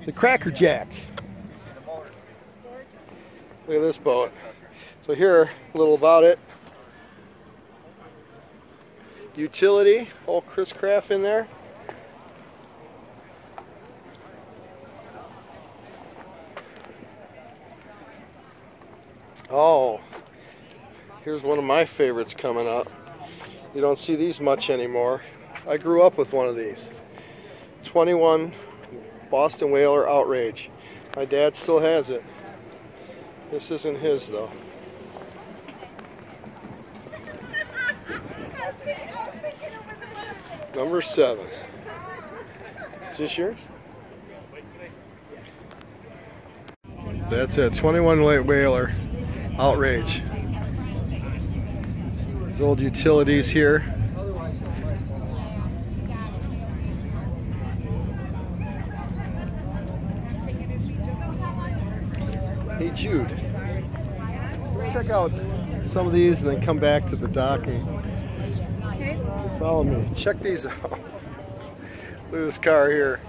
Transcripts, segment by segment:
The Cracker Jack. Look at this boat. So here, a little about it. Utility, old Chris Craft in there. Oh, here's one of my favorites coming up. You don't see these much anymore. I grew up with one of these. 21 Boston Whaler Outrage. My dad still has it. This isn't his though. Number 7. Is this yours? That's it. 21 Whaler Outrage. These old utilities here. Hey Jude, let's check out some of these and then come back to the dock and follow me. Check these out. Look at this car here.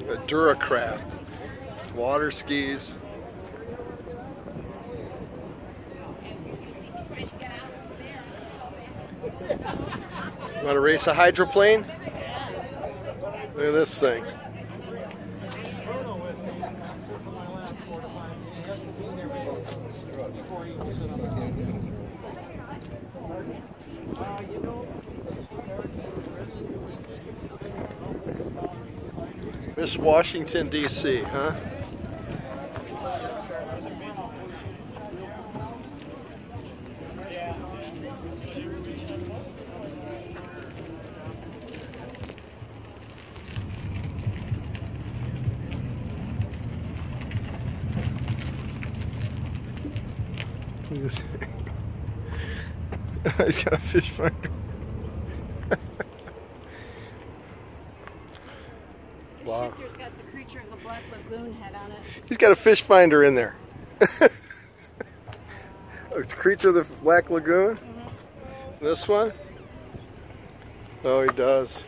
A Dura Craft. Water skis. You want to race a hydroplane? Look at this thing. Miss Washington, D.C., huh? He's got a fish finder. Wow. Shifter's got the Creature of the Black Lagoon head on it. He's got a fish finder in there. A Creature of the Black Lagoon? Mm-hmm. This one? Oh, he does.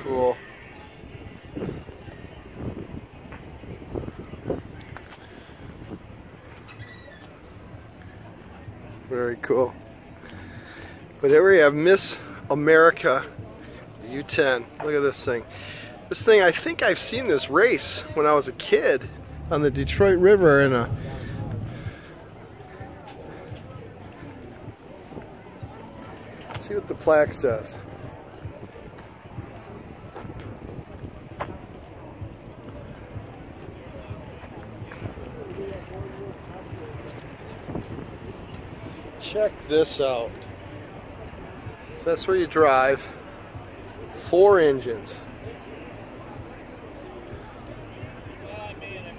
Cool. Very cool. But here we have Miss America U10. Look at this thing. This thing, I think I've seen this race when I was a kid on the Detroit River in a... Let's see what the plaque says. Check this out. So that's where you drive. 4 engines.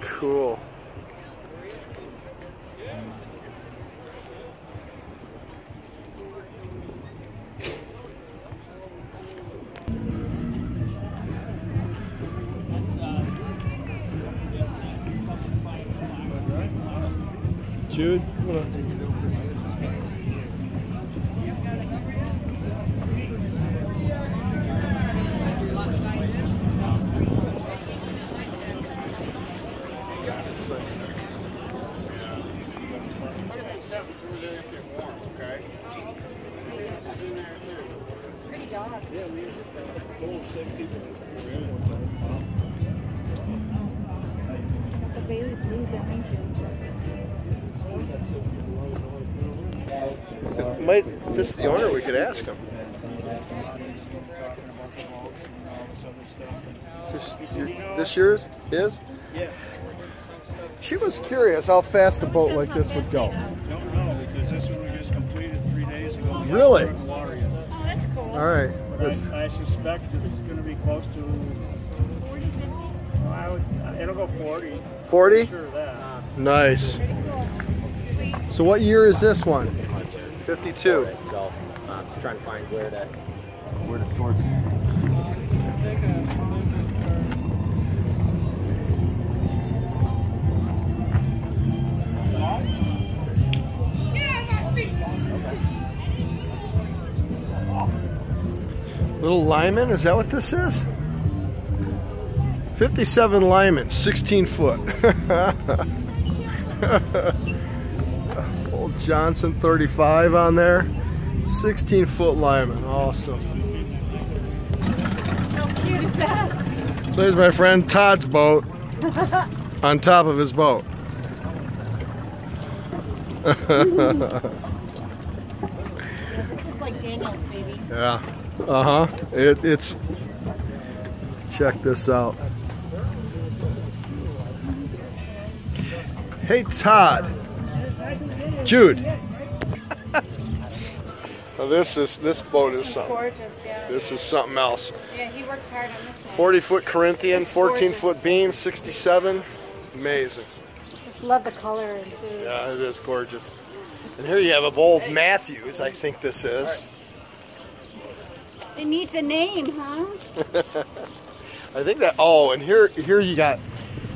Cool. Jude, what up? The Bailey Blue behind you. Might, if it's the owner, we could ask him. This yours is? Yeah. She was curious how fast a boat like this would go. Don't know, because this one we just completed 3 days ago. Really? Oh, that's cool. All right. I suspect it's going to be close to 40, 50? It'll go 40. 40? Sure of that. Nice. Pretty cool. Sweet. So what year is this one? 52. So I'm trying to find where to source. Little Lymann, is that what this is? 57 Lymann, 16 foot. Old Johnson 35 on there. 16 foot Lymann, awesome. How cute is that? So there's my friend Todd's boat on top of his boat. This is like Daniel's baby. Yeah. Uh-huh. It's check this out. Hey Todd. Jude. Now this boat is something. Gorgeous, yeah. This is something else. Yeah, he works hard on this one. 40-foot Corinthian, It's 14-foot gorgeous. beam, 67. Amazing. Just love the color and too. Yeah, it is gorgeous. And here you have a old Matthews, I think this is. It needs a name, huh? I think that, oh, and here you got,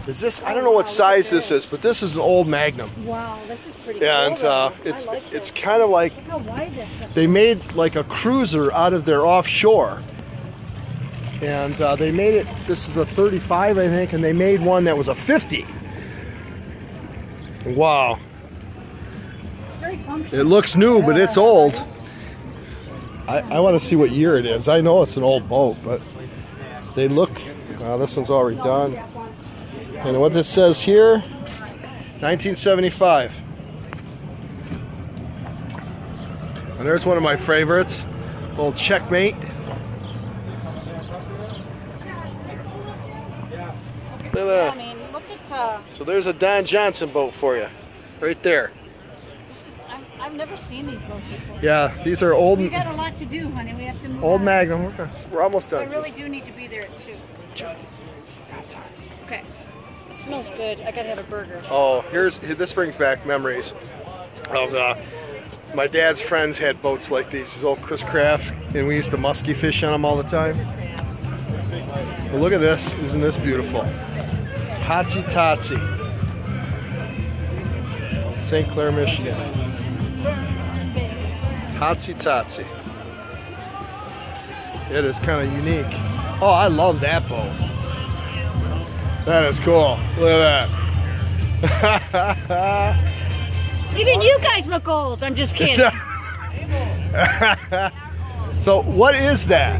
is this, I don't know what size this is, but this is an old Magnum. Wow, this is pretty And cool. it's kind of like, Look how wide that's up. they made like a cruiser out of their offshore. And they made it, this is a 35 I think, and they made one that was a 50. Wow. It's very functional. It looks new, but it's old. I want to see what year it is. I know it's an old boat, but they look, this one's already done. And what this says here, 1975. And there's one of my favorites, old Checkmate. Look at I that. mean, look at So there's a Don Johnson boat for you, right there. this is, I've never seen these boats before. Yeah, these are old, We got a lot to do, honey. We have to move old on. Magnum. We're almost I done. really do need to be there at 2. Okay. It smells good. I gotta have a burger. Oh, this brings back memories of my dad's friends had boats like these old Chris Crafts, and we used to musky fish on them all the time. But look at this, isn't this beautiful? Hotsy Totsy, St. Clair, Michigan. Hotsy Totsy. It is kind of unique. Oh, I love that boat. That is cool. Look at that. Even you guys look old. I'm just kidding. So what is that?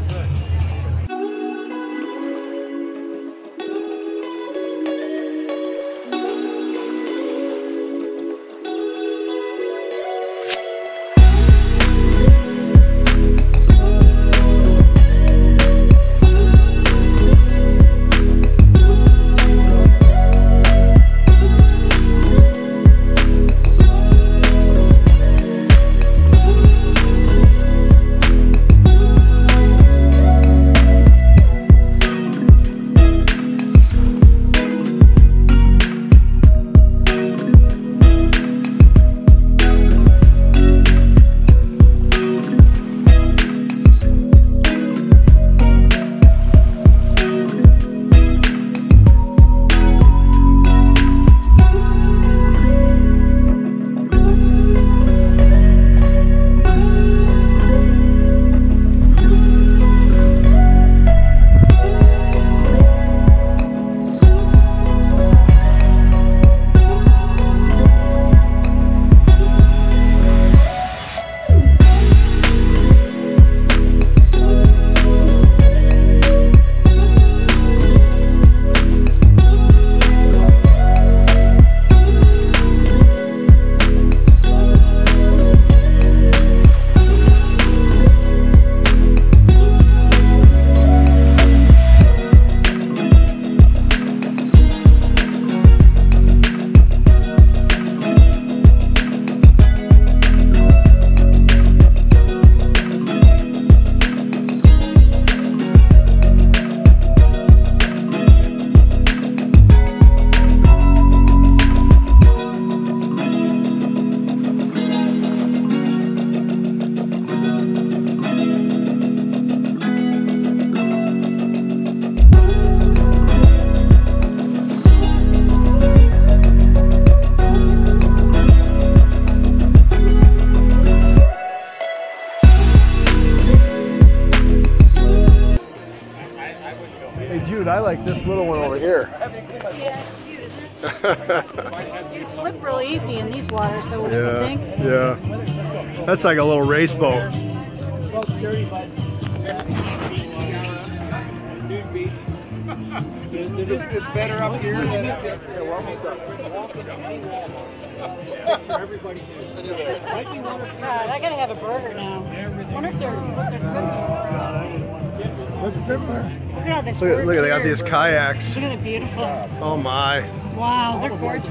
Hey Jude, I like this little one over here. Yeah, it's cute, isn't it? You flip real easy in these waters, so what do you think? Yeah. That's like a little race boat. It's better up here than up here. God, I gotta have a burger now. Wonder if they're cooking. Looks similar. Look at all this. Look, work they got here. these kayaks. Look at it, beautiful. Oh my. Wow, they're gorgeous.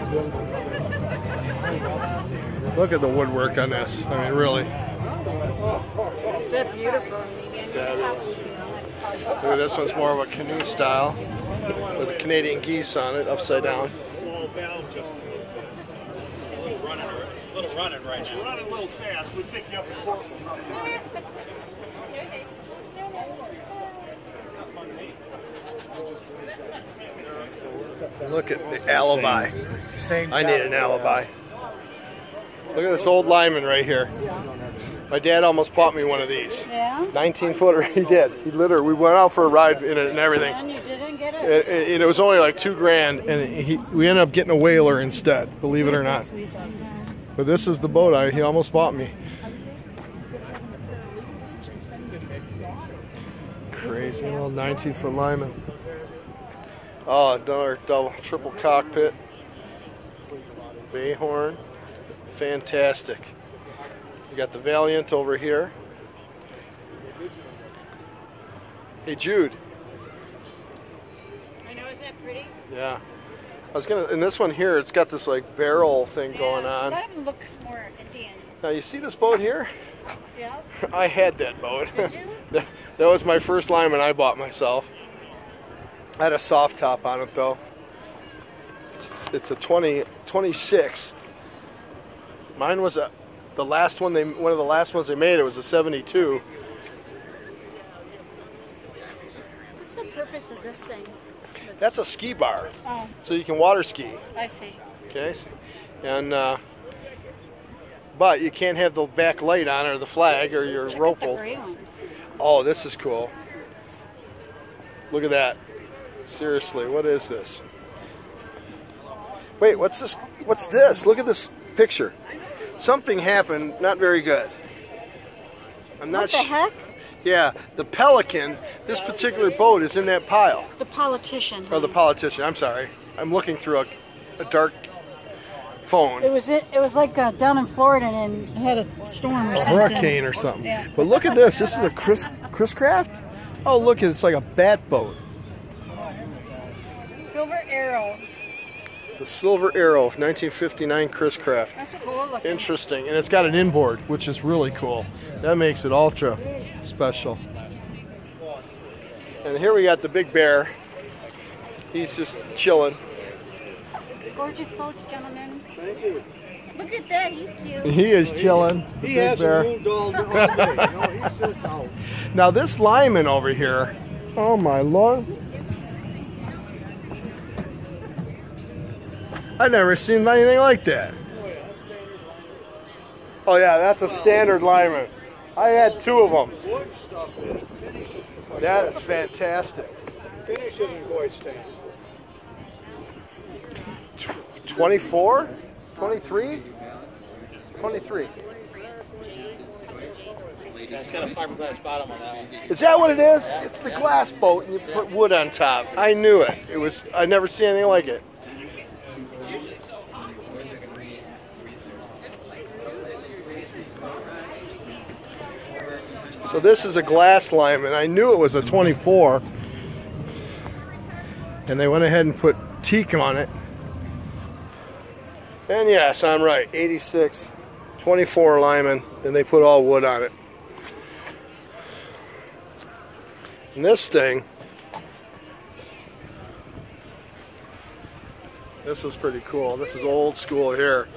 Look at the woodwork on this. I mean, really. Is that beautiful? Fabulous. Look at this one's more of a canoe style with the Canadian geese on it, upside down. Slow down just a little bit. It's a little running right now. It's running a little fast. We'll pick you up in Portland. Look at the alibi. I need an alibi. Look at this old Lymann right here. My dad almost bought me one of these. Yeah? 19-footer, he did. He literally, we went out for a ride in it and everything. And you didn't get it? And it was only like $2,000, and we ended up getting a whaler instead, believe it or not. But this is the boat he almost bought me. Crazy little 19-foot Lymann. Oh, another triple cockpit. Bay horn. Fantastic. You got the Valiant over here. Hey Jude. I know, isn't that pretty? Yeah. I was gonna, in this one here, it's got this like barrel thing going on. Let him look more Indian. Now you see this boat here? Yeah. I had that boat. Did you? That was my first Lymann I bought myself. I had a soft top on it though. It's a 26. Mine was the last one one of the last ones they made. It was a 72. What's the purpose of this thing? That's a ski bar, Oh, so you can water ski. I see. Okay, and but you can't have the back light on or the flag or your Check rope out the will. gray one. Oh, this is cool. Look at that. Seriously, what is this? Wait, what's this? What's this? Look at this picture. Something happened, not very good. I'm not What the heck? Yeah, the Pelican, this particular boat is in that pile. The politician. Or the politician, I'm sorry. I'm looking through a dark phone. It was like down in Florida and it had a storm or A something. hurricane or something. Yeah. But look at this. This is a Chris Craft? Oh, look, it's like a bat boat. Silver Arrow. The Silver Arrow, 1959 Chris Craft. That's cool looking. Interesting. And it's got an inboard, which is really cool. That makes it ultra special. And here we got the Big Bear. He's just chilling. Gorgeous boats, gentlemen. Thank you. Look at that, he's cute. He is chilling. He Big hasn't Bear. moved all day. He's just out. Now this Lymann over here, oh my Lord. I've never seen anything like that. Oh yeah, that's a standard Lymann. I had two of them. Wood stuff is finishes. That is fantastic. Finishes in void stand. 24? 23? 23. It's got a fiberglass bottom on that one. Is that what it is? It's the glass boat and you put wood on top. I knew it. I never seen anything like it. So this is a glass Lymann. I knew it was a 24. And they went ahead and put teak on it. And yes, I'm right. 86, 24 Lymann, and they put all wood on it. And this thing, this is pretty cool. This is old school here.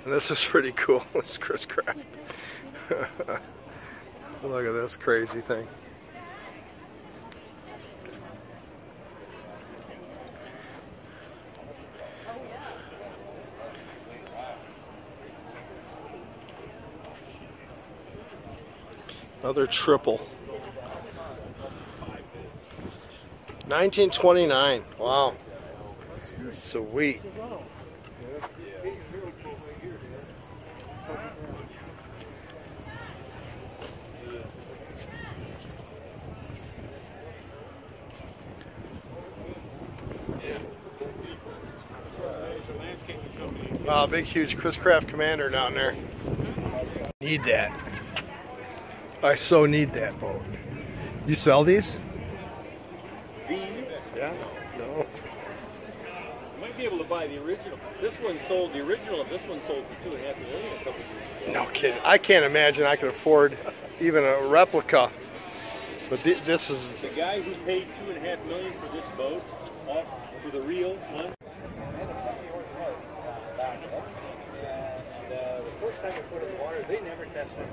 And this is pretty cool. This is Chris Craft. Look at this crazy thing. Another triple. 1929. Wow. Sweet. Wow, big, huge Chris Craft Commander down there. Need that. I so need that boat. You sell these? These? Yeah. No. You might be able to buy the original. This one sold, the original of this one sold for $2.5 million a couple years ago. No kidding. I can't imagine I could afford even a replica. But this is... The guy who paid $2.5 million for this boat, for the real one. The first time I put it in water, they never tested it.